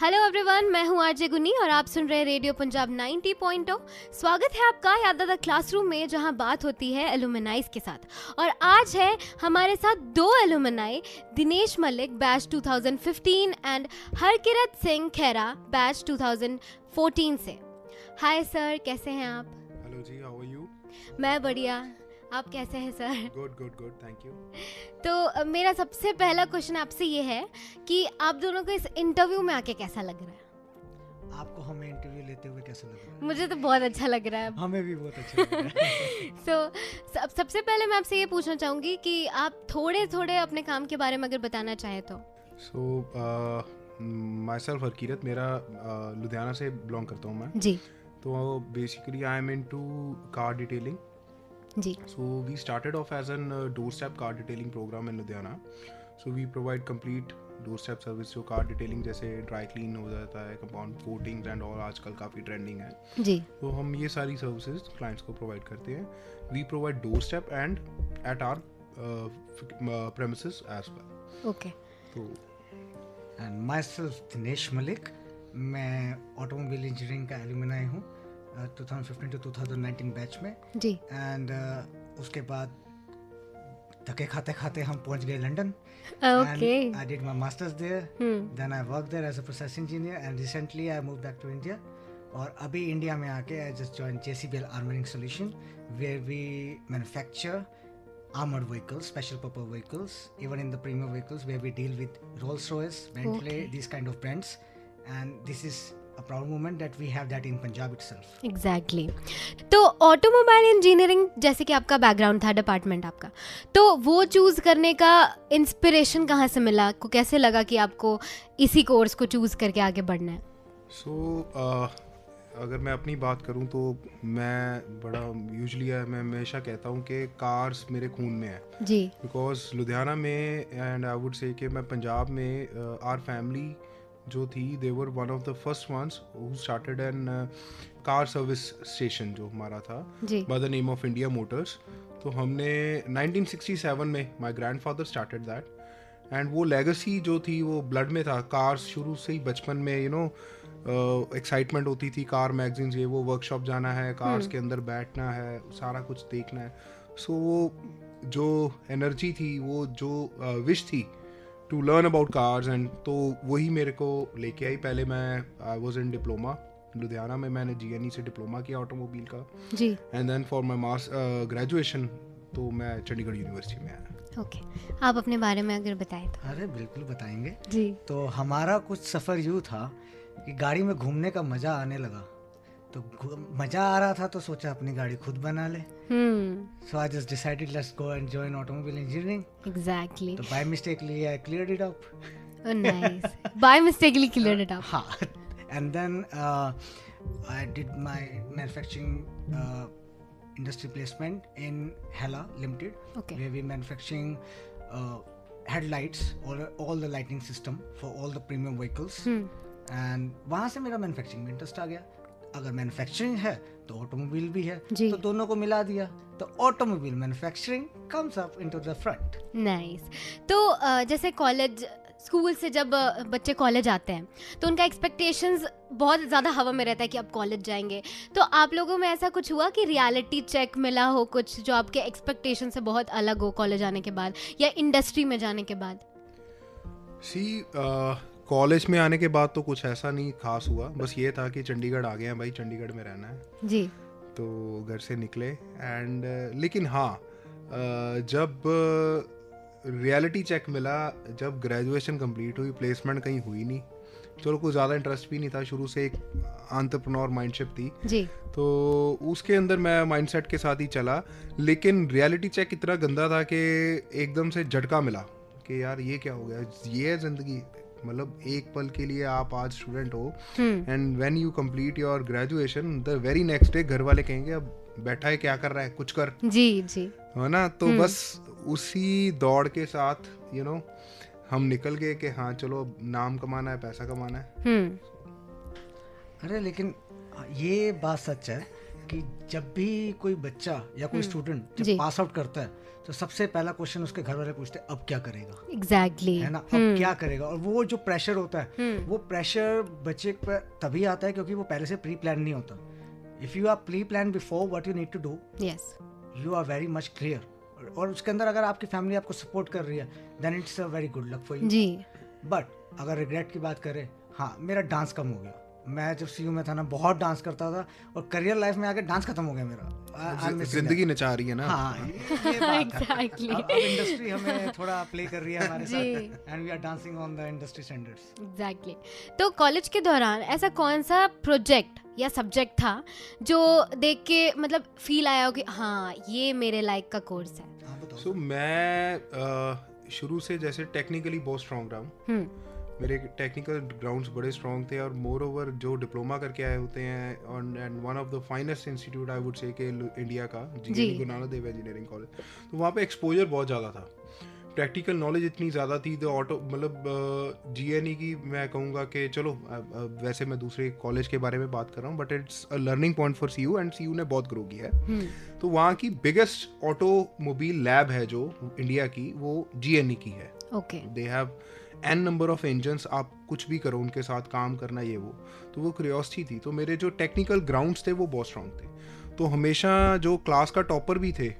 Hello everyone, मैं हूं RJ गुनी और आप सुन रहे हैं रेडियो पंजाब 90.0। स्वागत है आपका याददादा क्लासरूम में, जहां बात होती है एलुमनाइज के साथ। और आज है हमारे साथ दो alumni, Dinesh Malik batch 2015 and Harkirat Singh Khera batch 2014 से। हाय सर, कैसे हैं आप? हेलो जी, हाउ आर यू? मैं बढ़िया, आप कैसे हैं sir? Good good good, thank you. तो मेरा सबसे पहला क्वेश्चन आपसे ये है कि आप दोनों को इस इंटरव्यू में आके कैसा लग रहा है? आपको हमें इंटरव्यू लेते हुए कैसा लग रहा है? मुझे तो बहुत अच्छा लग रहा है। हमें भी बहुत अच्छा लग रहा है। सबसे पहले मैं आपसे ये पूछना चाहूँगी कि आप थोड़े थोड़े अपने काम के बारे में अगर बताना चाहें तो। माई सेल्फ हरकिरत, मेरा लुधियाना से बिलोंग करता हूँ मैं जी तो basically I am into car detailing. Ji So we started off as an doorstep car detailing program in Ludhiana. So we provide complete doorstep service, जो car detailing जैसे dry clean हो जाता है, compound coatings and all आजकल काफ़ी trending है। जी तो हम ये सारी services clients को provide करते हैं। We provide doorstep and at our premises as well. Okay. तो and myself Dinesh Malik, मैं ऑटोमोबाइल इंजीनियरिंग का एलुमनाई हूँ 2015 to 2019 बैच में। जी एंड उसके बाद धक्के खाते खाते हम पहुंच गए London. Okay. I did my masters there, then I work there as a process engineer and recently I move back to India. और अभी इंडिया में आके I just join JCBL armoring solution, where we manufacture armored vehicles, special purpose vehicles, even in the premium vehicles where we deal with Rolls-Royce, Bentley, these kind of brands. And this is a proud moment that we have that in Punjab itself. Exactly. तो automobile engineering जैसे कि आपका background था, department आपका, तो वो choose करने का इंस्पिरेशन कहाँ से मिला? आपको कैसे लगा कि आपको इसी कोर्स को चूज़ करके आगे बढ़ना है? अगर मैं अपनी बात करूं तो मैं बड़ा यूजली मैं हमेशा कहता हूं कि कार्स मेरे खून में है जी। बिकॉज लुधियाना में एंड आई वुड से कि मैं पंजाब में आर फैमिली जो थी, they were one of the first ones who started an car service station जो हमारा था by the name of India Motors. तो हमने 1967 में my grandfather started that and वो लेगेसी जो थी वो ब्लड में था। कार्स शुरू से ही बचपन में एक्साइटमेंट होती थी, कार मैगजीन्स, ये वो, वर्कशॉप जाना है, कार्स के अंदर बैठना है, सारा कुछ देखना है। सो वो जो एनर्जी थी, वो जो विश थी to learn about cars, and तो वही मेरे को लेके आई। पहले मैं I was in diploma Ludhiana में, मैंने GNE से डिप्लोमा किया ऑटोमोबाइल का जी। And then for my graduation तो मैं चंडीगढ़ यूनिवर्सिटी में आया। ओके, आप अपने बारे में अगर बताएं तो। अरे बिल्कुल बताएंगे जी। तो हमारा कुछ सफ़र यूँ था कि गाड़ी में घूमने का मज़ा आने लगा, तो मज़ा आ रहा था तो सोचा अपनी गाड़ी खुद बना ले। So I just decided let's go and join automobile engineering. Exactly. तो by mistakenly I cleared it up. Oh, nice. By mistakenly cleared it up. हाँ. And then I did my manufacturing industry placement in Hella Limited. Okay. Where we manufacturing headlights or all the lighting system for all the premium vehicles. And वहाँ से मेरा manufacturing में interest आ गया। अगर manufacturing है तो automobile भी है, तो दोनों को मिला दिया, तो automobile manufacturing comes up into the front. Nice. तो जैसे कॉलेज स्कूल से जब बच्चे कॉलेज आते हैं तो उनका एक्सपेक्टेशंस बहुत ज़्यादा हवा में रहता है कि अब कॉलेज जाएंगे। तो आप लोगों में ऐसा कुछ हुआ कि रियलिटी चेक मिला हो कुछ जो आपके एक्सपेक्टेशन से बहुत अलग हो कॉलेज आने के बाद या इंडस्ट्री में जाने के बाद? कॉलेज में आने के बाद तो कुछ ऐसा नहीं खास हुआ, बस ये था कि चंडीगढ़ आ गए हैं भाई, चंडीगढ़ में रहना है जी। तो घर से निकले एंड लेकिन हाँ, जब रियलिटी चेक मिला, जब ग्रेजुएशन कंप्लीट हुई, प्लेसमेंट कहीं हुई नहीं, चलो कुछ ज़्यादा इंटरेस्ट भी नहीं था, शुरू से एक एंटरप्रेन्योर माइंडसेट थी जी। तो उसके अंदर मैं माइंडसेट के साथ ही चला। लेकिन रियलिटी चेक इतना गंदा था कि एकदम से झटका मिला कि यार ये क्या हो गया, ये है ज़िंदगी। मतलब एक पल के लिए आप आज स्टूडेंट हो and when you complete your graduation the very next day घर वाले कहेंगे अब बैठा है क्या कर रहा है, कुछ कर। जी जी, है ना। तो बस उसी दौड़ के साथ हम निकल गए कि हाँ चलो नाम कमाना है, पैसा कमाना है। अरे लेकिन ये बात सच है कि जब भी कोई बच्चा या कोई स्टूडेंट जब पास आउट करता है तो सबसे पहला क्वेश्चन उसके घर वाले पूछते हैं अब क्या करेगा, एग्जैक्टली है ना, अब क्या करेगा। और वो जो प्रेशर होता है वो प्रेशर बच्चे पर तभी आता है क्योंकि वो पहले से प्री प्लान नहीं होता। If you are pre plan before what you need to do, yes, you are very much clear. और उसके अंदर अगर आपकी फैमिली आपको सपोर्ट कर रही है then it's a very good luck for you ji. But अगर रिग्रेट की बात करें, हाँ मेरा डांस कम हो गया। मैं जब सीयू में था ना बहुत डांस करता था और करियर लाइफ में आके डांस खत्म हो गया मेरा। जिंदगी नचा रही है ना। हाँ ये बात है। Exactly. अब इंडस्ट्री हमें थोड़ा प्ले कर रही है हमारे साथ and we are dancing on the industry standards. Exactly. तो कॉलेज के दौरान ऐसा कौन सा प्रोजेक्ट या सब्जेक्ट था जो देख के मतलब फील आया हो कि हाँ ये मेरे लाइक का कोर्स है? सो मैं शुरू से जैसे टेक्निकली बहुत स्ट्रांग रहा हूँ। मेरे टेक्निकल ग्राउंड्स बड़े स्ट्रॉन्ग थे और मोर ओवर जो डिप्लोमा करके आए होते हैं and one of the finest institute I would say के इंडिया का GNE Guru Nanak Dev engineering college, तो वहाँ पे एक्सपोजर बहुत ज़्यादा था, प्रैक्टिकल नॉलेज इतनी ज़्यादा थी। तो ऑटो मतलब जीएनई की मैं कहूँगा कि चलो वैसे मैं दूसरे कॉलेज के बारे में बात कर रहा हूँ but it's a learning point for CU and CU ने बहुत ग्रो किया है। तो वहाँ की बिगेस्ट ऑटोमोबाइल लैब है जो इंडिया की, वो जीएनई की है। Okay, they have an number of engines, आप कुछ भी करो उनके साथ काम करना ये वो, तो वो क्यूरियोसिटी थी। तो मेरे जो टेक्निकल ग्राउंड्स थे वो बहुत स्ट्रांग थे। तो हमेशा जो क्लास का टॉपर भी थे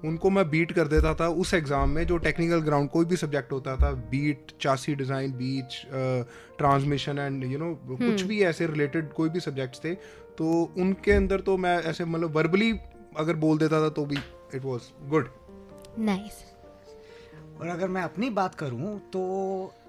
उनको मैं बीट कर देता था उस एग्ज़ाम में। जो टेक्निकल ग्राउंड कोई भी सब्जेक्ट होता था, बीट, चासी डिज़ाइन, बीच, ट्रांसमिशन एंड यू नो कुछ भी ऐसे रिलेटेड कोई भी सब्जेक्ट्स थे, तो उनके अंदर तो मैं ऐसे मतलब वर्बली अगर बोल देता था तो भी इट वाज गुड। नाइस। और अगर मैं अपनी बात करूं तो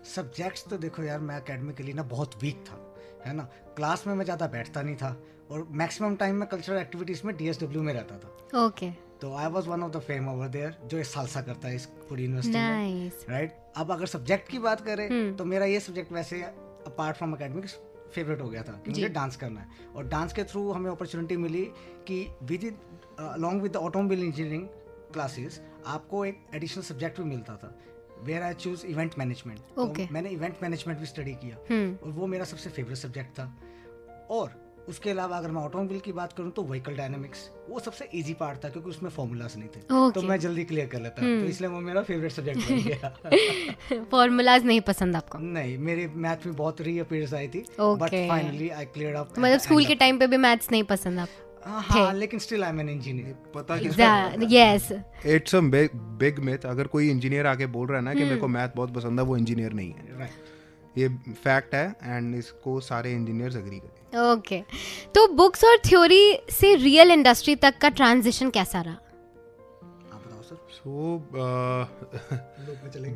सब्जेक्ट्स तो देखो यार, मैं एकेडमिकली ना बहुत वीक था, है ना। क्लास में मैं ज़्यादा बैठता नहीं था और मैक्सिमम टाइम मैं कल्चरल एक्टिविटीज़ में डीएसडब्ल्यू में रहता था। ओके। तो I was one of the fame over there जो इस सालसा करता है इस पूरी यूनिवर्सिटी में, राइट। अब अगर सब्जेक्ट की बात करें तो मेरा ये सब्जेक्ट वैसे अपार्ट फ्रॉम एकेडमिक्स फेवरेट हो गया था कि मुझे डांस करना है। और डांस के थ्रू हमें अपॉर्चुनिटी मिली कि with along with the automobile engineering classes आपको एक एडिशनल सब्जेक्ट भी मिलता था, where I choose event management. तो मैंने इवेंट मैनेजमेंट भी स्टडी किया और वो मेरा सबसे फेवरेट सब्जेक्ट था। और उसके अलावा अगर मैं ऑटोमोबाइल की बात करूं तो व्हीकल डायनामिक्स वो सबसे इजी पार्ट था क्योंकि उसमें फॉर्मूलाज नहीं थे, तो मैं जल्दी क्लियर कर लेता, तो इसलिए वो मेरा फेवरेट सब्जेक्ट बन गया। फॉर्मूलाज नहीं पसंद आपको? नहीं, मेरे मैथ में बहुत रीअपीयरेंस आई थी but finally I cleared up. मतलब स्कूल के टाइम पे भी मैथ्स नहीं पसंद आपको? हाँ, लेकिन still I am an engineer. पता yes, it's a big myth. अगर कोई इंजीनियर आके बोल रहा है ना कि मेरे को मैथ बहुत पसंद है, वो इंजीनियर नहीं है, राइट। ये फैक्ट है एंड इसको सारे इंजीनियर्स एग्री करें। ओके। तो बुक्स और थ्योरी से रियल इंडस्ट्री तक का ट्रांजिशन कैसा रहा? आप बताओ सर। सो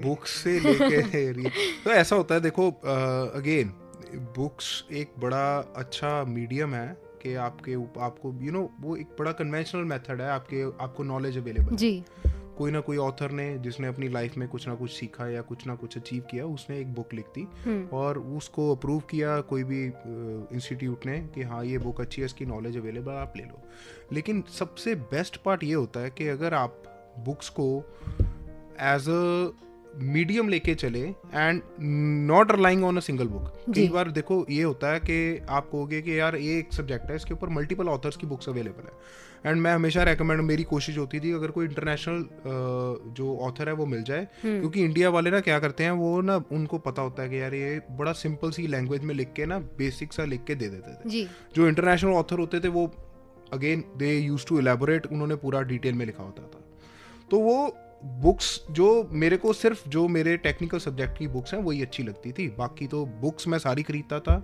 बुक्स से लेके तो ऐसा होता है, देखो अगेन बुक्स एक बड़ा अच्छा मीडियम है कि आपको यू नो वो एक बड़ा कन्वेंशनल मेथड है आपको नॉलेज अवेलेबल जी। कोई ना कोई ऑथर ने जिसने अपनी लाइफ में कुछ ना कुछ सीखा या कुछ ना कुछ अचीव किया, उसने एक बुक लिख दी और उसको अप्रूव किया कोई भी इंस्टीट्यूट ने कि हाँ ये बुक अच्छी है, इसकी नॉलेज अवेलेबल, आप ले लो। लेकिन सबसे बेस्ट पार्ट ये होता है कि अगर आप बुक्स को एज अ मीडियम लेके चले and not relying on a single book. कई बार देखो ये होता है कि आप कहोगे कि यार ये एक सब्जेक्ट है, इसके ऊपर मल्टीपल ऑथर्स की बुक्स अवेलेबल है एंड मैं हमेशा रेकमेंड, मेरी कोशिश होती थी अगर कोई इंटरनेशनल जो ऑथर है वो मिल जाए, क्योंकि इंडिया वाले ना क्या करते हैं, वो ना उनको पता होता है कि यार ये बड़ा सिंपल सी लैंग्वेज में लिख के ना बेसिक सा लिख के दे देते थे। जो इंटरनेशनल ऑथर होते थे वो again they used to elaborate, उन्होंने पूरा डिटेल में लिखा होता था। तो वो बुक्स जो मेरे को सिर्फ जो मेरे टेक्निकल सब्जेक्ट की बुक्स हैं वही अच्छी लगती थी, बाकी तो बुक्स मैं सारी खरीदता था,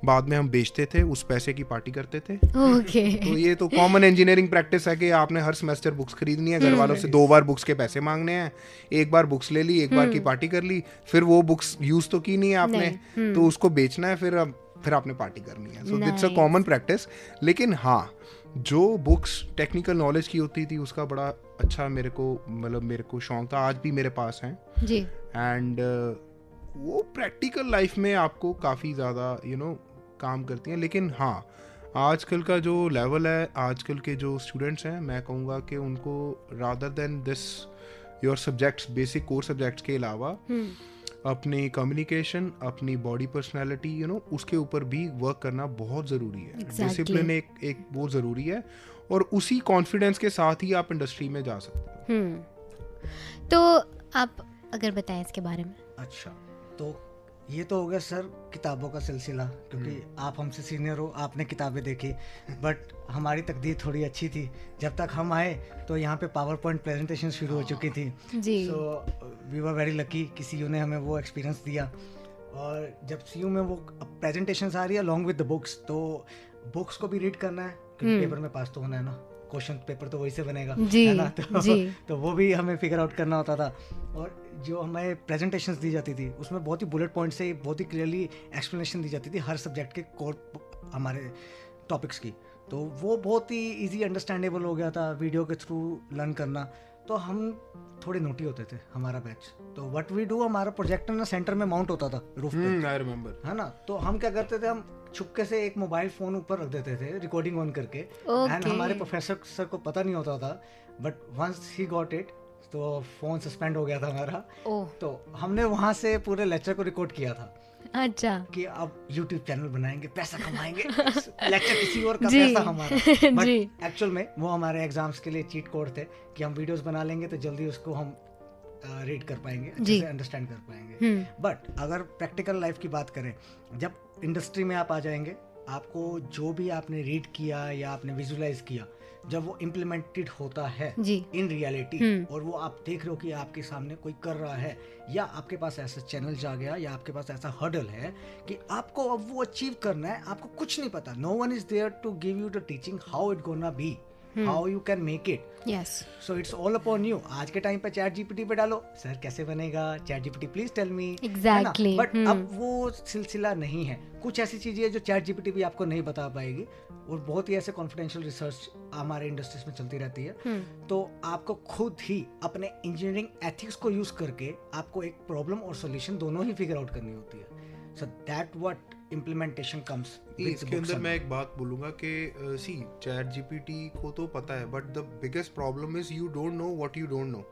बाद में हम बेचते थे, उस पैसे की पार्टी करते थे। तो ये तो कॉमन इंजीनियरिंग प्रैक्टिस है कि आपने हर सेमेस्टर बुक्स खरीदनी है, घर वालों से 2 बार बुक्स के पैसे मांगने हैं, एक बार बुक्स ले ली, एक बार की पार्टी कर ली, फिर वो बुक्स यूज तो की नहीं है आपने, तो उसको बेचना है, फिर आपने पार्टी करनी है। So it's a common practice. लेकिन हाँ, जो बुक्स टेक्निकल नॉलेज की होती थी उसका बड़ा अच्छा मेरे को शौक था, आज भी मेरे पास हैं जी। एंड वो प्रैक्टिकल लाइफ में आपको काफ़ी ज़्यादा काम करती हैं। लेकिन हाँ, आजकल का जो लेवल है, आजकल के जो स्टूडेंट्स हैं, मैं कहूँगा कि उनको rather than this your subjects, basic core subjects के अलावा अपनी कम्युनिकेशन, अपनी बॉडी पर्सनैलिटी उसके ऊपर भी वर्क करना बहुत ज़रूरी है. Exactly. डिसिप्लिन एक वो ज़रूरी है, और उसी कॉन्फिडेंस के साथ ही आप इंडस्ट्री में जा सकते हो. तो आप अगर बताएं इसके बारे में. अच्छा, तो ये तो हो गया सर किताबों का सिलसिला, क्योंकि आप हमसे सीनियर हो, आपने किताबें देखी, बट हमारी तकदीर थोड़ी अच्छी थी. जब तक हम आए तो यहाँ पे पावर पॉइंट प्रेजेंटेशन शुरू हो चुकी थी. So we were very lucky कि सीयू ने हमें वो एक्सपीरियंस दिया. और जब सीयू में वो प्रेजेंटेशंस आ रही है अलॉन्ग विद द बुक्स, तो बुक्स को भी रीड करना है, क्योंकि पेपर में पास तो होना है ना, क्वेश्चन पेपर तो वही से बनेगा, है ना. तो वो भी हमें फिगर आउट करना होता था. और जो हमें प्रेजेंटेशंस दी जाती थी उसमें बहुत ही बुलेट पॉइंट से बहुत ही क्लियरली एक्सप्लेनेशन दी जाती थी हर सब्जेक्ट के कोर हमारे टॉपिक्स की. तो वो बहुत ही इजी अंडरस्टैंडेबल हो गया था वीडियो के थ्रू लर्न करना. तो हम थोड़े नोटी होते थे हमारा बैच. तो व्हाट वी डू, हमारा प्रोजेक्टर ना सेंटर में माउंट होता था रूफ पे, आई रिमेंबर, है ना. तो हम क्या करते थे, हम छुपके से एक मोबाइल फोन ऊपर रख देते थे रिकॉर्डिंग ऑन करके. एंड हमारे प्रोफेसर सर को पता नहीं होता था, but once he got it तो फोन सस्पेंड हो गया था हमारा. तो हमने वहां से पूरे लेक्चर को रिकॉर्ड किया था. अच्छा, कि अब YouTube चैनल बनाएंगे, पैसा कमाएंगे. लेक्चर किसी और का, पैसा हमारा. बट एक्चुअल में वो हमारे एग्जाम्स के लिए चीट कोड थे कि हम वीडियोस बना लेंगे तो जल्दी उसको हम रीड कर पाएंगे, अच्छे से अंडरस्टैंड कर पाएंगे. बट अगर प्रैक्टिकल लाइफ की बात करें, जब इंडस्ट्री में आप आ जाएंगे, आपको जो भी आपने रीड किया या आपने विजुअलाइज किया, जब वो इम्प्लीमेंटेड होता है इन रियलिटी, और वो आप देख रहे हो कि आपके सामने कोई कर रहा है, या आपके पास ऐसा चैनल जा गया, या आपके पास ऐसा हर्डल है कि आपको अब वो अचीव करना है, आपको कुछ नहीं पता. No one is there to give you the teaching how it gonna be, how you can make it. So it's all upon you. आज के टाइम पे चैट जीपीटी पे डालो, सर कैसे बनेगा, chat GPT please tell me. Exactly. But अब वो सिलसिला नहीं है. कुछ ऐसी चीजें हैं जो चैट जीपीटी भी आपको नहीं बता पाएगी, और बहुत ही ऐसे कॉन्फिडेंशियल रिसर्च हमारे इंडस्ट्रीज में चलती रहती है. तो आपको खुद ही अपने इंजीनियरिंग एथिक्स को यूज करके आपको एक प्रॉब्लम और सॉल्यूशन दोनों ही फिगर आउट करनी होती है. So that what implementation comes. इसके अंदर मैं एक बात बोलूंगा कि सी चैट जीपीटी को तो पता है, but the biggest problem is you don't know what you don't know.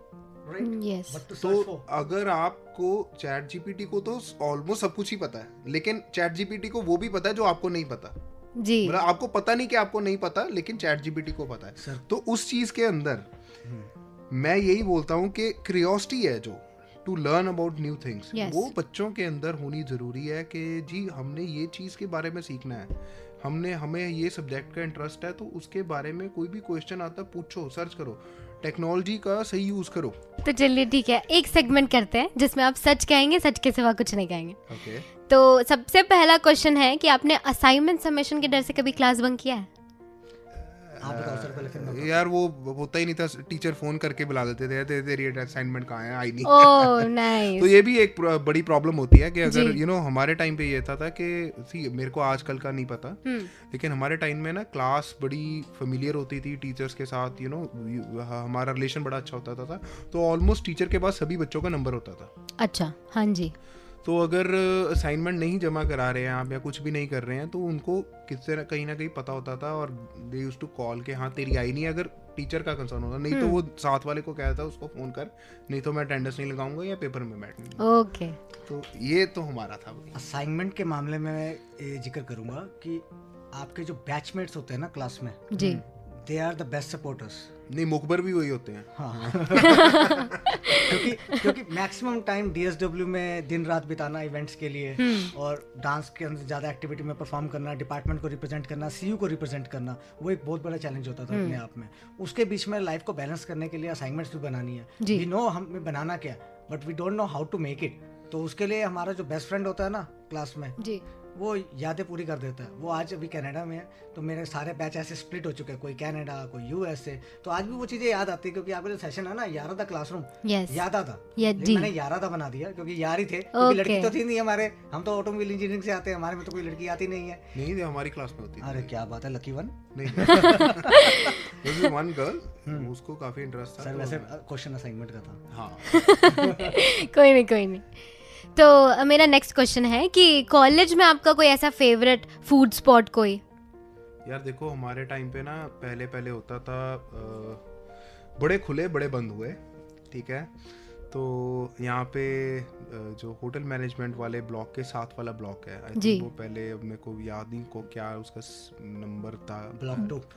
तो अगर आपको चैट जीपीटी को तो ऑलमोस्ट सब कुछ ही पता है, लेकिन चैट जीपीटी को वो भी पता है जो आपको नहीं पता. मतलब आपको पता नहीं कि आपको नहीं पता, लेकिन चैट जीपीटी को पता है. तो उस चीज के अंदर मैं यही बोलता हूँ कि क्यूरियोसिटी है जो to learn about new things, वो बच्चों के अंदर होनी जरूरी है कि जी हमने ये चीज के बारे में सीखना है, हमें ये सब्जेक्ट का इंटरेस्ट है, तो उसके बारे में कोई भी क्वेश्चन आता है पूछो, सर्च करो, टेक्नोलॉजी का सही यूज करो. तो चलिए ठीक है, एक सेगमेंट करते हैं जिसमें आप सच कहेंगे, सच के सिवा कुछ नहीं कहेंगे. ओके. तो सबसे पहला क्वेश्चन है कि आपने असाइनमेंट सबमिशन के डर से कभी क्लास बंक किया है? आप बताओ सर पहले, फिर मैं. यार वो होता ही नहीं था, टीचर फोन करके बुला देते थे, तेरी असाइनमेंट कहाँ है, आई नहीं. Oh nice. तो ये भी एक बड़ी प्रॉब्लम होती है कि अगर हमारे टाइम पे ये था कि सी मेरे को आजकल का नहीं पता, लेकिन हमारे टाइम में ना क्लास बड़ी फेमिलियर होती थी टीचर्स के साथ, हमारा रिलेशन बड़ा अच्छा होता था. तो ऑलमोस्ट टीचर के पास सभी बच्चों का नंबर होता था. अच्छा, हाँ जी. तो अगर असाइनमेंट नहीं जमा करा रहे हैं आप, या कुछ भी नहीं कर रहे हैं, तो उनको कहीं ना कहीं पता होता था, और दे यूज्ड टू कॉल के हाँ तेरी आई नहीं, अगर टीचर का कंसर्न होता, नहीं तो वो साथ वाले को कहता उसको फोन कर, नहीं तो मैं अटेंडेंस नहीं लगाऊंगा या पेपर में बैठूंगा. ओके. तो ये तो हमारा था. असाइनमेंट के मामले में मैं जिक्र करूंगा कि आपके जो बैचमेट्स होते हैं ना क्लास में जी, they are the best supporters. नहीं, मुखबर भी वही होते हैं. हाँ. क्योंकि मैक्सिमम टाइम डीएसडब्ल्यू में दिन रात बिताना इवेंट्स के लिए, और डांस के अंदर ज़्यादा एक्टिविटी में परफॉर्म करना, डिपार्टमेंट को रिप्रेजेंट करना, सीयू को रिप्रेजेंट करना, वो एक बहुत बड़ा चैलेंज होता था अपने आप में. उसके बीच में लाइफ को बैलेंस करने के लिए असाइनमेंट्स भी बनानी है. वी नो हमें बनाना क्या, but we don't know how to make it. तो उसके लिए हमारा जो बेस्ट फ्रेंड होता है ना क्लास में जी, वो यादें पूरी कर देता है. वो आज अभी कनाडा में है, तो मेरे सारे बैच ऐसे स्प्लिट हो चुके हैं, कोई कनाडा, कोई यूएसए. तो आज भी वो चीजें याद आती है, क्योंकि आपका जो सेशन है ना यारादा क्लासरूम, याद आता. मैंने यारादा बना दिया क्योंकि यार ही थे, क्योंकि लड़की तो थी नहीं हमारे, हम तो ऑटोमोबाइल इंजीनियरिंग से आते हैं, हमारे में तो कोई लड़की आती नहीं है. नहीं, हमारी क्लास में होती. अरे क्या बात है, लकी वन. नहीं, वन गर्ल, उसको काफी इंटरेस्ट था. सर वैसे क्वेश्चन असाइनमेंट का था. हाँ. कोई नहीं. तो मेरा नेक्स्ट क्वेश्चन है कि कॉलेज में आपका कोई ऐसा फेवरेट फूड स्पॉट कोई? यार देखो, हमारे टाइम पे ना पहले होता था बड़े खुले बड़े बंद हुए, ठीक है. तो यहाँ पे जो होटल मैनेजमेंट वाले ब्लॉक के साथ वाला ब्लॉक है, आई जी। थिंक वो पहले अब मेरे को याद नहीं को क्या उसका नंबर था, ब्लॉक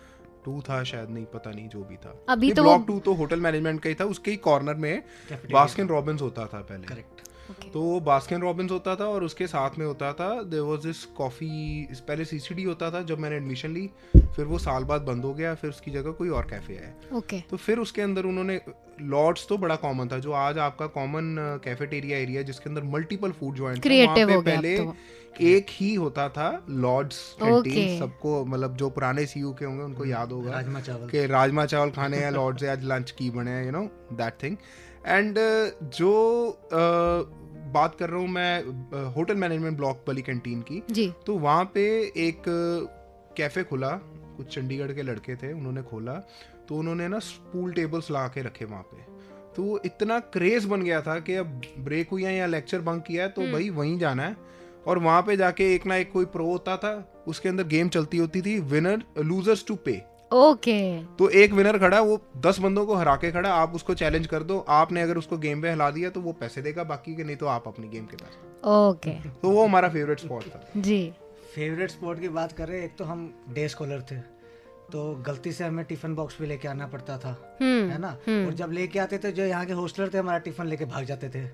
2 था शायद, नहीं पता नहीं, जो भी था। अभी नहीं, तो ब्लॉक 2 तो होटल मैनेजमेंट का ही था, उसके ही कॉर्नर में Cafeteria बास्किन रॉबिन्स होता था पहले। करेक्ट। Okay. तो वो बास्किन रॉबिन्स होता था और उसके साथ में होता था देयर वाज दिस कॉफ़ी, पहले सीसीडी होता था जब मैंने एडमिशन ली, फिर वो साल बाद बंद हो गया, फिर उसकी जगह कोई और कैफ़े आया। ओके। तो फिर उसके अंदर उन्होंने लॉर्ड्स तो बड़ा कॉमन था, जो आज आपका कॉमन कैफेटेरिया एरिया जिसके अंदर मल्टीपल फूड जॉइंट Creative हो गया पहले अब एक ही होता था लॉर्ड्स कैंटीन। Okay. सबको मतलब जो पुराने सीयू के होंगे उनको याद होगा राजमा चावल। कि राजमा चावल खाने हैं लॉर्ड से, आज लंच की बने हैं, you know that thing. And जो बात कर रहा हूँ मैं होटल मैनेजमेंट ब्लॉक वाली कैंटीन की, जी। तो वहाँ पे एक कैफ़े खुला, कुछ चंडीगढ़ के लड़के थे, उन्होंने खोला, तो उन्होंने ना पूल टेबल्स ला के रखे वहाँ पे। तो वो इतना क्रेज बन गया था कि अब ब्रेक हुई है या लेक्चर बंक किया है तो भाई वहीं जाना है, और वहाँ पे जाके एक ना एक कोई प्रो होता था, उसके अंदर गेम चलती होती थी, विनर लूजर्स टू पे। ओके। तो एक विनर खड़ा, वो 10 बंदों को हरा के खड़ा, आप उसको चैलेंज कर दो, आपने अगर उसको गेम पे हिला दिया तो वो पैसे देगा, बाकी के नहीं तो आप अपनी गेम के पास। ओके। तो वो हमारा फेवरेट स्पॉट था। जी। फेवरेट स्पॉट की बात करें, एक तो हम डे स्कॉलर थे, तो गलती से हमें टिफिन बॉक्स भी लेके आना पड़ता था, है ना। और जब लेके आते थे, जो यहाँ के हॉस्टलर थे हमारा टिफिन लेके भाग जाते थे।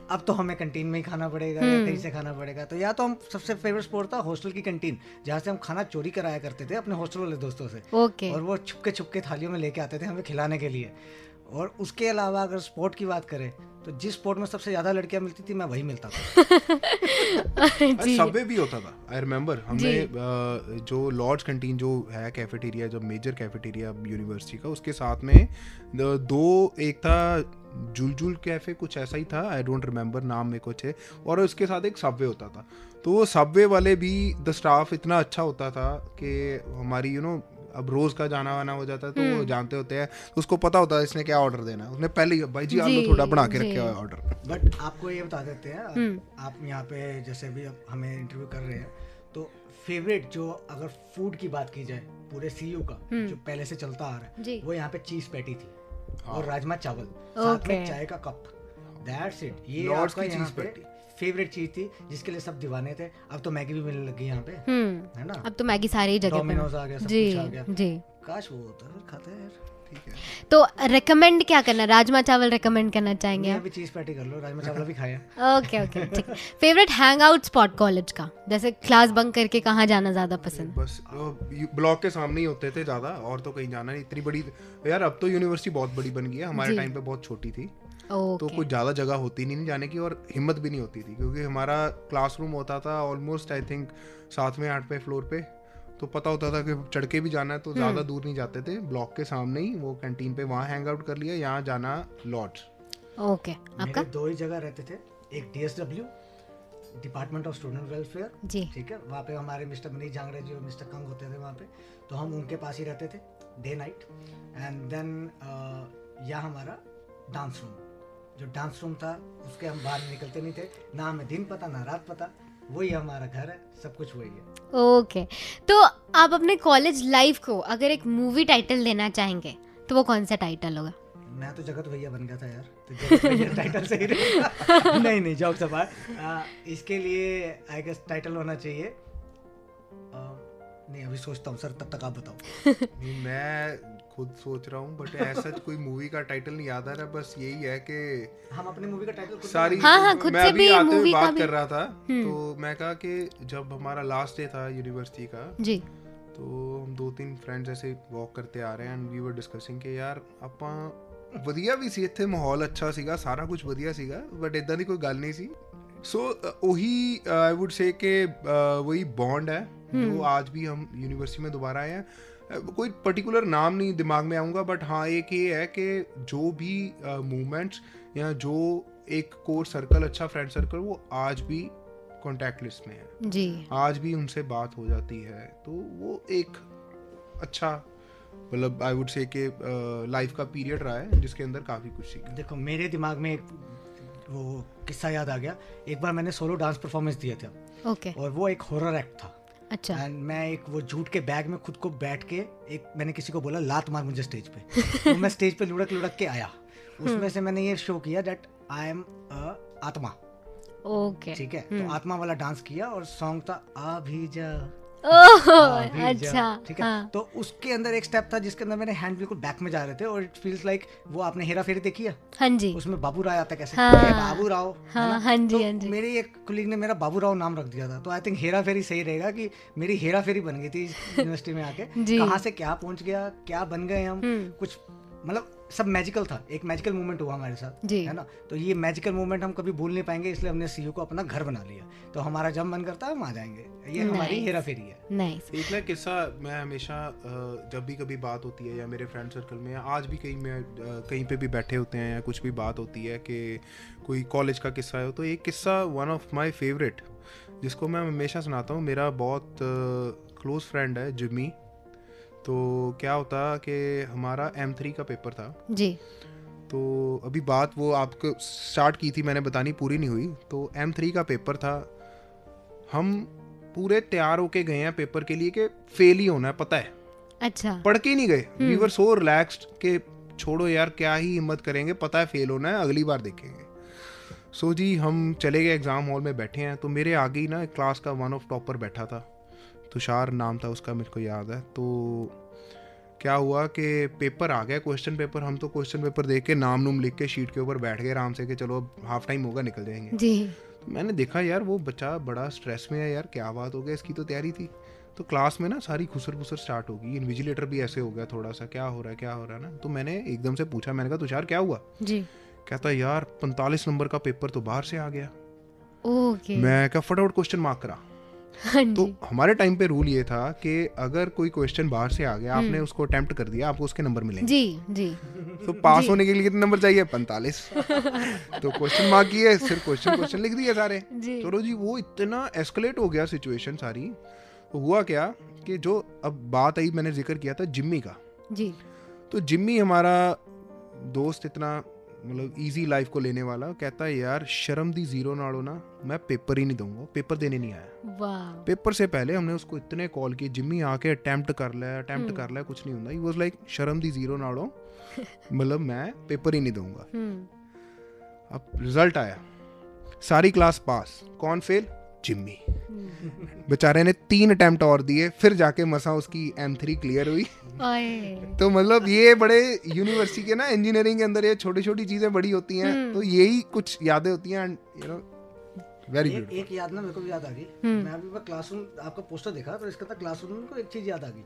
अब तो हमें कैंटीन में ही खाना पड़ेगा या कहीं से खाना पड़ेगा। तो या तो हम सबसे फेवरेट स्पॉट था हॉस्टल की कैंटीन, जहाँ से हम खाना चोरी कराया करते थे अपने हॉस्टल वाले दोस्तों से। ओके। और वो छुपके छुपके थालियों में लेके आते थे हमें खिलाने के लिए। और उसके अलावा अगर स्पॉट की बात करें, तो जिस स्पॉट में सबसे ज्यादा लड़कियां मिलती थी मैं वही मिलता था। जी। सबवे भी होता था, आई रिमेम्बर। हमने जो लॉर्ड्स कैंटीन जो है कैफेटेरिया, जो मेजर कैफेटेरिया यूनिवर्सिटी का, उसके साथ में दो, एक था जुलजुल कैफे, कुछ ऐसा ही था, आई डोंट रिमेम्बर नाम में कुछ है, और उसके साथ एक सबवे होता था। तो वो सबवे वाले भी द स्टाफ इतना अच्छा होता था कि हमारी अब रोज का जाना वाना हो जाता है, तो वो जानते होते हैं, उसको पता होता है इसने क्या ऑर्डर देना है, उसने पहले ही भाई जी आलू थोड़ा बना के रखे हुआ है ऑर्डर। बट आपको ये बता देते हैं, आप यहाँ पे जैसे भी अब हमें इंटरव्यू कर रहे हैं, तो फेवरेट जो अगर फूड की बात की जाए पूरे सीयू का जो पहले से चलता आ रहा है, वो यहाँ पे चीज पैटी थी और राजमा चावल, साथ में चाय का कप, दैट्स इट। ये आपका यहाँ पे फेवरेट चीज थी जिसके लिए सब दीवाने थे। अब तो मैगी भी मिलने लगी यहाँ पे, है ना। अब तो मैगी सारी ही जगह पे डोमिनोज आ गया, सब जी कुछ आ गया। जी। काश वो होता, फिर खाते हैं यार। ठीक है, तो रेकमेंड क्या करना, राजमा चावल रेकमेंड करना चाहेंगे ये आप? अभी चीज पैटी कर लो, राजमा चावल भी खाया। ओके ओके ठीक। Favourite hang out spot college का, जैसे क्लास बंक करके कहाँ जाना ज्यादा पसंद? बस ब्लॉक के सामने ही होते थे ज्यादा, और तो कहीं जाना नहीं। इतनी बड़ी यार, अब तो यूनिवर्सिटी बहुत बड़ी बन गई है, हमारे टाइम पे बहुत छोटी थी। तो कुछ ज़्यादा जगह होती नहीं जाने की, और हिम्मत भी नहीं होती थी, क्योंकि हमारा क्लासरूम होता था ऑलमोस्ट आई थिंक 7वें 8वें फ्लोर पे, तो पता होता था कि चढ़ के भी जाना है तो ज़्यादा दूर नहीं जाते थे, ब्लॉक के सामने ही वो कैंटीन पे, वहाँ हैंग आउट कर लिया, यहाँ जाना लॉर्ड्स। ओके। आपका? मेरे 2 ही जगह रहते थे, एक DSW department of student welfare, जी। ठीक है, वहाँ पे हमारे मिस्टर मनीष झांगड़े जी और मिस्टर कंग होते थे वहाँ पे, तो हम उनके पास ही रहते थे डे नाइट। एंड देन यहाँ हमारा डांस रूम, जो डांस रूम था उसके हम बाहर निकलते नहीं थे, ना हमें दिन पता ना रात पता, वही हमारा घर है, सब कुछ वही है। ओके। तो आप अपने कॉलेज लाइफ को अगर एक मूवी टाइटल देना चाहेंगे तो वो कौन सा टाइटल होगा? मैं तो जगत भैया बन गया था यार, तो जगत भैया टाइटल सही रहेगा। नहीं जोक्स अपार्ट, इसके लिए आई गेस टाइटल होना चाहिए, नहीं अभी सोचता हूँ सर, तब तक आप बताओ। मैं खुद सोच रहा हूँ, बट ऐसा कोई मूवी का टाइटल नहीं याद आ रहा, बस यही है कि हम अपनी मूवी का टाइटल सारी खुद मैं से अभी भी आते हुए मूवी का बात भी कर रहा था, तो मैं कहा कि जब हमारा लास्ट डे था यूनिवर्सिटी का जी, तो हम 2-3 फ्रेंड्स ऐसे वॉक करते आ रहे हैं, एंड वी वर डिस्कसिंग कि यार ਆਪਾਂ ਵਧੀਆ ਵੀ ਸੀ ਇੱਥੇ, ਮਾਹੌਲ ਅੱਛਾ ਸੀਗਾ, ਸਾਰਾ ਕੁਝ ਵਧੀਆ ਸੀਗਾ, ਬਟ ਇਦਾਂ ਦੀ ਕੋਈ ਗੱਲ ਨਹੀਂ ਸੀ। सो वही आई वुड से कि वही बॉन्ड है जो आज भी हम यूनिवर्सिटी में दोबारा आए हैं। कोई पर्टिकुलर नाम नहीं दिमाग में आऊँगा, बट हाँ एक ये है कि जो भी मूवमेंट्स या जो एक कोर सर्कल, अच्छा फ्रेंड सर्कल, वो आज भी कॉन्टैक्ट लिस्ट में है जी, आज भी उनसे बात हो जाती है, तो वो एक अच्छा मतलब आई वुड से कि लाइफ का पीरियड रहा है जिसके अंदर काफ़ी कुछ सीखा। देखो मेरे दिमाग में एक वो किस्सा याद आ गया, एक बार मैंने सोलो डांस परफॉर्मेंस दिया था, ओके, और वो एक हॉरर एक्ट था। अच्छा, एंड मैं एक वो जूट के बैग में खुद को बैठ के, एक मैंने किसी को बोला लात मार मुझे स्टेज पे, तो मैं स्टेज पे लुढ़क के आया। उसमें से मैंने ये शो किया दैट आई एम आत्मा, ओके ठीक है। तो आत्मा वाला डांस किया और सॉन्ग था आ भी जा, ओह भी जा, अच्छा ठीक है। हाँ तो उसके अंदर एक स्टेप था जिसके अंदर मेरे हैंड बिल्कुल बैक में जा रहे थे और इट फील्स लाइक वो आपने हेरा फेरी देखी है, हाँ जी उसमें बाबू राव आता है कैसे, हाँ। "ए, बाबू राव", है हाँ ना? हाँ जी तो हाँ जी मेरी एक कुलीग ने मेरा बाबू राव नाम रख दिया था, तो आई थिंक हेरा फेरी सही रहेगा कि मेरी हेरा फेरी बन गई थी यूनिवर्सिटी में आके। जी। कहाँ से क्या पहुंच गया, क्या बन गए हम, कुछ मतलब सब मैजिकल था, एक मैजिकल मोमेंट हुआ हमारे साथ, जी। है ना। तो ये मैजिकल मोमेंट हम कभी भूल नहीं पाएंगे, इसलिए हमने सीयू को अपना घर बना लिया। तो हमारा जब मन करता है हम आ जाएंगे, ये हमारी Nice. हेरा फेरी है। नाइस एक ना किस्सा, मैं हमेशा जब भी कभी बात होती है या मेरे फ्रेंड सर्कल में या आज भी कहीं पे भी बैठे होते हैं या कुछ भी बात होती है कि कोई कॉलेज का किस्सा हो, तो एक किस्सा वन ऑफ माय फेवरेट जिसको मैं हमेशा सुनाता हूँ, मेरा बहुत क्लोज फ्रेंड है जिमी। तो क्या होता कि हमारा M3 का पेपर था, जी तो अभी बात वो आपको स्टार्ट की थी मैंने, बतानी पूरी नहीं हुई। तो M3 का पेपर था, हम पूरे तैयार होके गए हैं पेपर के लिए कि फेल ही होना है, पता है, अच्छा पढ़ के ही नहीं गए। वी वर सो रिलैक्स्ड कि छोड़ो यार क्या ही हिम्मत करेंगे, पता है फेल होना है, अगली बार देखेंगे। सो जी हम चले गए एग्ज़ाम हॉल में, बैठे हैं। तो मेरे आगे ही ना एक क्लास का वन ऑफ टॉपर बैठा था, तुषार नाम था उसका, मेरे को याद है। तो क्या हुआ कि पेपर आ गया, क्वेश्चन पेपर। हम तो क्वेश्चन पेपर देख के नाम नूम लिख के शीट के ऊपर बैठ गए आराम से कि चलो अब हाफ टाइम होगा निकल जाएंगे। जी तो मैंने देखा यार वो बच्चा बड़ा स्ट्रेस में है यार, क्या बात हो गया, इसकी तो तैयारी थी। तो क्लास में ना सारी खुसर फुसर स्टार्ट होगी, इन्विजिलेटर भी ऐसे हो गया थोड़ा सा, क्या हो रहा है ना। तो मैंने एकदम से पूछा, मैंने कहा तुषार क्या हुआ? जी कहता यार 45 नंबर का पेपर तो बाहर से आ गया। ओके मैं क्या फटाफट क्वेश्चन मार्क करा। हाँ तो जी हमारे टाइम पे रूल ये था कि अगर कोई क्वेश्चन बाहर से आ गया, आपने उसको अटेम्प्ट कर दिया, आपको उसके नंबर मिलेंगे। जी जी तो पास जी। होने के लिए कितने नंबर चाहिए? 45। तो क्वेश्चन मार्क किए, फिर क्वेश्चन लिख दिए सारे। जी चलो जी, वो इतना एस्केलेट हो गया सिचुएशन सारी। तो हुआ क्या कि जो अब बात आई, मैंने जिक्र किया था जिम्मी का। जी तो जिम्मी हमारा दोस्त, इतना मतलब इजी लाइफ को लेने वाला, कहता है यार शर्म दी जीरो नाड़ो ना, मैं पेपर ही नहीं दूंगा, पेपर देने नहीं आया। वाह पेपर से पहले हमने उसको इतने कॉल किए, जिम्मी आके अटेम्प्ट कर ले, कुछ नहीं होता। ही वाज लाइक शर्म दी जीरो नाड़ो, मतलब मैं पेपर ही नहीं दूंगा। अब रिजल्ट आया, सारी क्लास पास, कौन फेल? जिम्मी। बेचारे ने 3 अटेम्प्ट और दिए, फिर जाके मसा उसकी M3 क्लियर हुई। ओए तो मतलब ये बड़े यूनिवर्सिटी के ना इंजीनियरिंग के अंदर ये छोटी छोटी चीजें बड़ी होती हैं, तो यही कुछ यादें होती हैं, यू नो, वेरी ब्यूटीफुल। एक याद ना मेरे को भी याद आ गई। मैं अभी क्लासरूम आपका पोस्टर देखा तो इसके अंदर क्लासरूम में को एक चीज याद आ गई।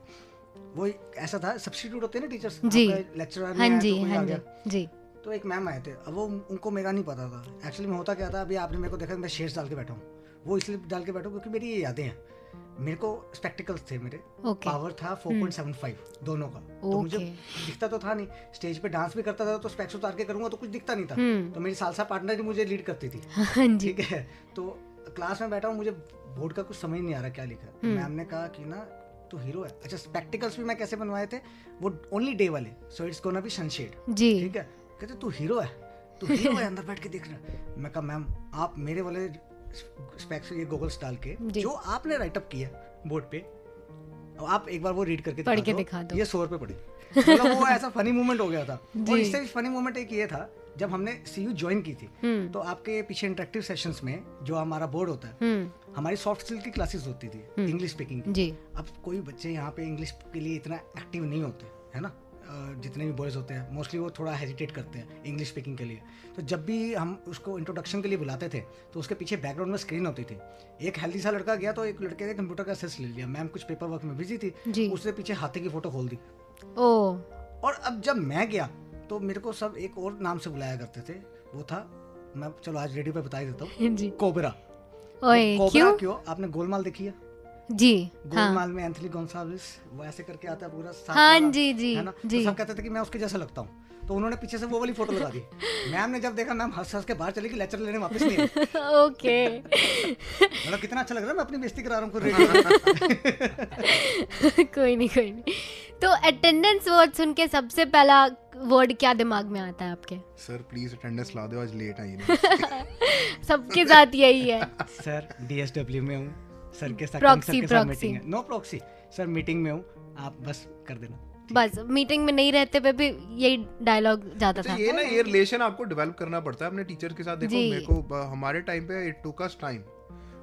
वो ऐसा था, सब्स्टिट्यूट होते हैं ना टीचर्स, जी लेक्चरर हाँ में जी तो कोई आ हाँ गया। जी जी तो एक मैम आए थे, अब वो उनको मेरा नहीं पता था एक्चुअली में होता क्या था। अभी आपने मेरे को देखा मैं शेड्स डाल के बैठा हूँ, वो इसलिए डाल के बैठा हूँ क्योंकि मेरी ये यादें हैं। मेरे को स्पेक्टिकल्स थे, मेरे ओके पावर था 4.75 दोनों का। तो मुझे दिखता तो था नहीं, स्टेज पे डांस भी करता था तो स्पेक्स उतार के करूंगा तो कुछ दिखता नहीं था। तो मेरी सालसा पार्टनर ही मुझे लीड करती थी, हाँ जी ठीक है। तो क्लास में बैठा हूँ, मुझे बोर्ड का कुछ समझ नहीं आ रहा क्या लिखा है। मैम ने कहा कि ना तू हीरो है। अच्छा, स्पेक्टिकल्स भी मैं कैसे बनवाए थे, वो ओनली डे वाले, so it's gonna be sunshade, जी ठीक है। कहते तू हीरो है, तू हीरो है, अंदर बैठ के देख रहा। मैं कहा मैम आप मेरे वाले स्पेक्स, ये गॉगल्स डाल के जो आपने राइटअप किया बोर्ड पे, अब आप एक बार वो रीड करके पढ़ के दिखा दो। ये 100 रुपए पड़े। मतलब वो ऐसा फनी मोमेंट हो गया था। और इससे भी फनी मोमेंट एक ये था, जब हमने सीयू ज्वाइन की थी तो आपके पीछे इंटरेक्टिव सेशंस में जो हमारा बोर्ड होता है, हमारी सॉफ्ट स्किल की क्लासेस होती थी, इंग्लिश स्पीकिंग की। जी अब कोई बच्चे यहाँ पे इंग्लिश के लिए इतना एक्टिव नहीं होते, है ना। जितने भी बॉयज़ होते हैं मोस्टली वो थोड़ा हेजिटेट करते हैं इंग्लिश स्पीकिंग के लिए। तो जब भी हम उसको इंट्रोडक्शन के लिए बुलाते थे तो उसके पीछे बैकग्राउंड में स्क्रीन होती थी। एक हेल्दी सा लड़का गया तो एक लड़के ने कंप्यूटर का एक्सेस ले लिया, मैम कुछ पेपर वर्क में बिजी थी, उसने पीछे हाथी की फोटो खोल दी। और अब जब मैं गया तो मेरे को सब एक और नाम से बुलाया करते थे, वो था, मैं चलो आज रेडियो पे बता ही देता हूँ, कोबरा। कोबरा क्यों? आपने गोलमाल देखी है? जी गोलमाल में एंथनी गोंसाल्विस वो ऐसे करके आता है पूरा साथ, हाँ जी जी है ना। तो सब कहते थे कि मैं उसके जैसा लगता हूँ, तो उन्होंने पीछे से वो वाली फोटो लगा दी। मैम ने जब देखा, मैम हंस हंस के बाहर चली गई, लेक्चर लेने वापस नहीं आई। ओके मतलब कितना अच्छा लग रहा है, मैं अपनी बेइज्जती करा रहा हूँ रेडियो। कोई नहीं। तो अटेंडेंस वर्ड सुन के सबसे पहला वर्ड क्या दिमाग में आता है आपके? सर प्लीज अटेंडेंस ला दो, आज लेट आई। सबके साथ यही है। सर DSW में हूँ, सर के साथ प्रॉक्सी मीटिंग है। नो प्रॉक्सी सर, मीटिंग में हूँ, आप बस कर देना। बस मीटिंग में नहीं रहते पे भी यही डायलॉग जाता था। ये ना ये रिलेशन आपको डेवलप करना पड़ता है अपने टीचर के साथ। देखो मेरे को हमारे टाइम पे इट टुक अस टाइम,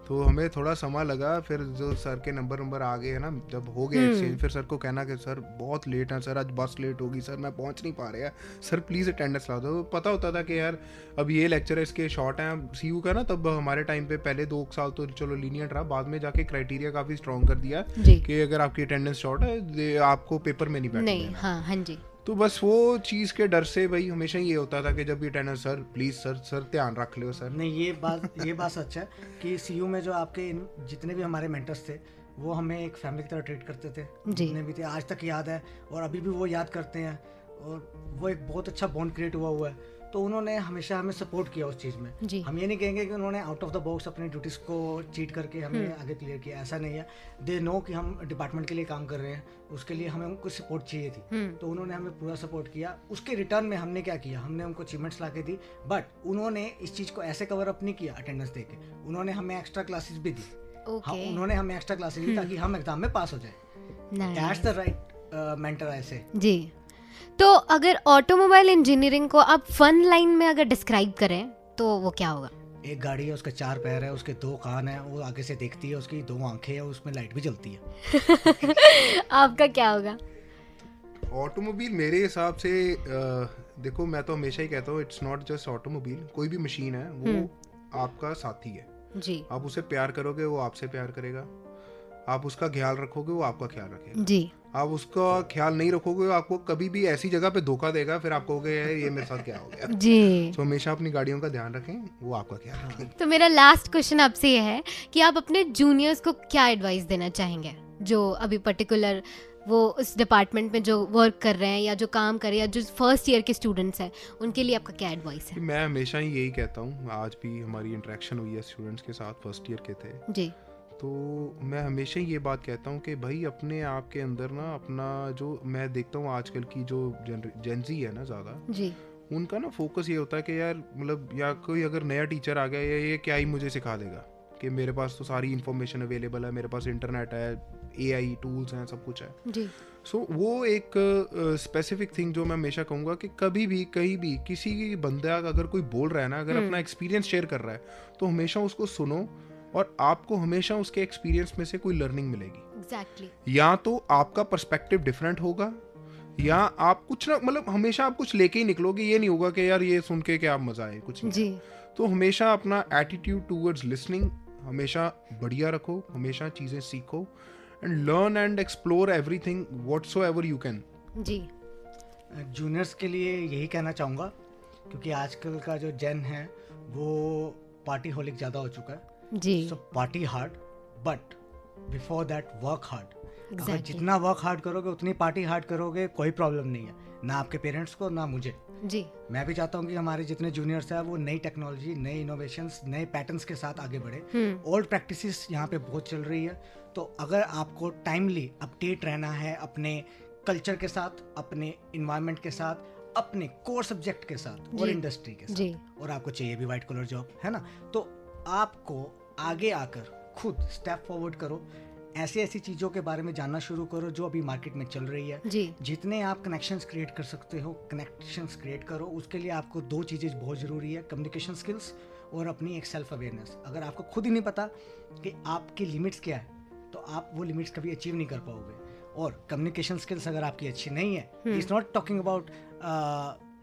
तो हमें थोड़ा समय लगा। फिर जो सर के नंबर आ गए है ना, जब हो गया एक्सचेंज, फिर सर को कहना कि सर बहुत लेट है सर, आज बस लेट होगी सर, मैं पहुंच नहीं पा रहा, सर प्लीज़ अटेंडेंस ला दो। पता होता था कि यार अब ये लेक्चर इसके शॉर्ट हैं सीयू का ना। तब हमारे टाइम पे पहले 2 साल तो चलो लीनियंट रहा, बाद में जाके क्राइटेरिया काफ़ी स्ट्रॉन्ग कर दिया कि अगर आपकी अटेंडेंस शॉर्ट है आपको पेपर में नहीं बैठना। हाँ जी। तो बस वो चीज़ के डर से भाई हमेशा ये होता था कि जब भी अटेंडेंस सर प्लीज़ सर ध्यान रख लो सर। नहीं, ये बात सच है कि सीयू में जो आपके जितने भी हमारे मेंटर्स थे वो हमें एक फैमिली की तरह ट्रीट करते थे, जितने भी थे आज तक याद है और अभी भी वो याद करते हैं, और वो एक बहुत अच्छा बॉन्ड क्रिएट हुआ है। तो उन्होंने हमेशा हमें सपोर्ट किया उस चीज़ में। हम ये नहीं कहेंगे कि उन्होंने आउट ऑफ द बॉक्स अपनी ड्यूटीज़ को चीट करके हमें आगे क्लियर किया, ऐसा नहीं है। दे नो कि हम डिपार्टमेंट के लिए काम कर रहे हैं, उसके लिए हमें उनको सपोर्ट चाहिए थी, तो उन्होंने हमें पूरा सपोर्ट किया। उसके रिटर्न में हमने क्या किया, हमने उनको अचीवमेंट्स ला के दी, बट उन्होंने इस चीज़ को ऐसे कवर अप नहीं किया अटेंडेंस दे के, उन्होंने हमें एक्स्ट्रा क्लासेस भी दी। उन्होंने हमें एक्स्ट्रा क्लासेस दी ताकि हम एग्जाम में पास हो जाए। दैट्स द राइट मेंटर ऐसे जी। तो अगर ऑटोमोबाइल इंजीनियरिंग को आप फन लाइन में अगर डिस्क्राइब करें तो वो क्या होगा? एक गाड़ी है, उसके 4 पैर है, उसके 2 कान है, वो आगे से देखती है, उसकी 2 आंखें है, उसमें लाइट भी जलती है। आपका क्या होगा? ऑटोमोबाइल मेरे हिसाब से देखो मैं तो हमेशा ही कहता हूँ इट्स नॉट जस्ट ऑटोमोबाइल, कोई भी मशीन है वो आपका साथी है जी। आप उसे प्यार करोगे वो आपसे प्यार करेगा, आप उसका ख्याल रखोगे वो आपका ख्याल रखेगा जी। आप उसका ख्याल नहीं रखोगे आपको कभी भी ऐसी जगह पे धोखा देगा, फिर आप कहोगे ये मेरे साथ क्या हो गया जी। तो हमेशा अपनी गाड़ियों का ध्यान रखें, वो आपका ख्याल रखें। तो मेरा लास्ट क्वेश्चन आपसे ये है कि आप अपने जूनियर्स को क्या एडवाइस देना चाहेंगे जो अभी पर्टिकुलर वो उस डिपार्टमेंट में जो वर्क कर रहे हैं या जो काम कर रहे हैं या जो फर्स्ट ईयर के स्टूडेंट्स हैं, उनके लिए आपका क्या एडवाइस है? मैं हमेशा ही यही कहता हूँ, आज भी हमारी इंटरेक्शन हुई है स्टूडेंट्स के साथ, फर्स्ट ईयर के थे जी, तो मैं हमेशा ये बात कहता हूँ कि भाई अपने आप के अंदर ना अपना जो मैं देखता हूँ आजकल की जो जेनजी है ना ज़्यादा जी, उनका ना फोकस ये होता है कि यार मतलब या कोई अगर नया टीचर आ गया ये क्या ही मुझे सिखा देगा, कि मेरे पास तो सारी इन्फॉर्मेशन अवेलेबल है, मेरे पास इंटरनेट है, AI टूल्स हैं, सब कुछ है जी। सो वो एक स्पेसिफिक थिंग जो मैं हमेशा कहूँगा कि कभी भी कहीं भी किसी बंदा अगर कोई बोल रहा है ना, अगर अपना एक्सपीरियंस शेयर कर रहा है तो हमेशा उसको सुनो और आपको हमेशा उसके एक्सपीरियंस में से कोई लर्निंग मिलेगी। Exactly. या तो आपका पर्सपेक्टिव डिफरेंट होगा या आप कुछ ना मतलब हमेशा आप कुछ लेके ही निकलोगे, ये नहीं होगा कि यार ये सुन के क्या मजा आए, कुछ नहीं जी। तो हमेशा अपना एटीट्यूड टूवर्ड्स लिसनिंग हमेशा बढ़िया रखो, हमेशा चीजें सीखो and learn and explore everything whatsoever you can जी। जूनियर्स के लिए यही कहना चाहूँगा क्योंकि आजकल का जो जेन है वो पार्टी होलिक ज़्यादा हो चुका है जी। So party hard but before that work hard. अगर जितना वर्क हार्ड करोगे उतनी पार्टी हार्ड करोगे, कोई प्रॉब्लम नहीं है, ना आपके पेरेंट्स को ना मुझे जी। मैं भी चाहता हूँ कि हमारे जितने जूनियर्स हैं वो नई टेक्नोलॉजी, नई इनोवेशंस, नए पैटर्न्स के साथ आगे बढ़े। ओल्ड प्रैक्टिसेस यहाँ पे बहुत चल रही है, तो अगर आपको टाइमली अपडेट रहना है अपने कल्चर के साथ, अपने इन्वायरमेंट के साथ, अपने कोर सब्जेक्ट के साथ और इंडस्ट्री के साथ, और आपको चाहिए भी वाइट कॉलर जॉब है ना, तो आपको आगे आकर खुद स्टेप फॉरवर्ड करो, ऐसी ऐसी चीज़ों के बारे में जानना शुरू करो जो अभी मार्केट में चल रही है जी। जितने आप कनेक्शंस क्रिएट कर सकते हो कनेक्शंस क्रिएट करो। उसके लिए आपको 2 चीज़ें बहुत ज़रूरी है, कम्युनिकेशन स्किल्स और अपनी एक सेल्फ अवेयरनेस। अगर आपको खुद ही नहीं पता कि आपकी लिमिट्स क्या है तो आप वो लिमिट्स कभी अचीव नहीं कर पाओगे। और कम्युनिकेशन स्किल्स अगर आपकी अच्छी नहीं है, it's not talking about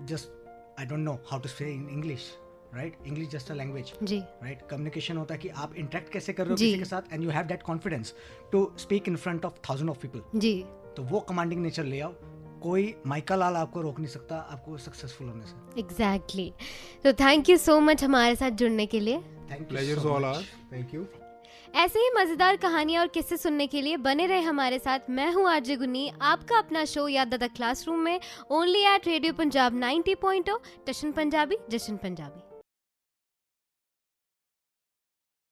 just I don't know how to say in English, right, English just a language जी, राइट। कम्युनिकेशन होता है कि आप इंटरेक्ट कैसे कर रहे हो किसी के साथ and you have that confidence to speak in front of 1000 of people जी। तो वो कमांडिंग नेचर ले आओ, कोई माइका लाल आपको रोक नहीं सकता आपको सक्सेसफुल होने से। एग्जैक्टली। तो थैंक यू सो मच हमारे साथ जुड़ने के लिए। Thank you. ऐसे ही मजेदार कहानियां और किस्से सुनने के लिए बने रहे हमारे साथ। मैं हूं आरजे गुन्नी, आपका अपना शो याद दादा क्लासरूम में ओनली एट रेडियो पंजाब 90.0 टशन पंजाबी जशन पंजाबी।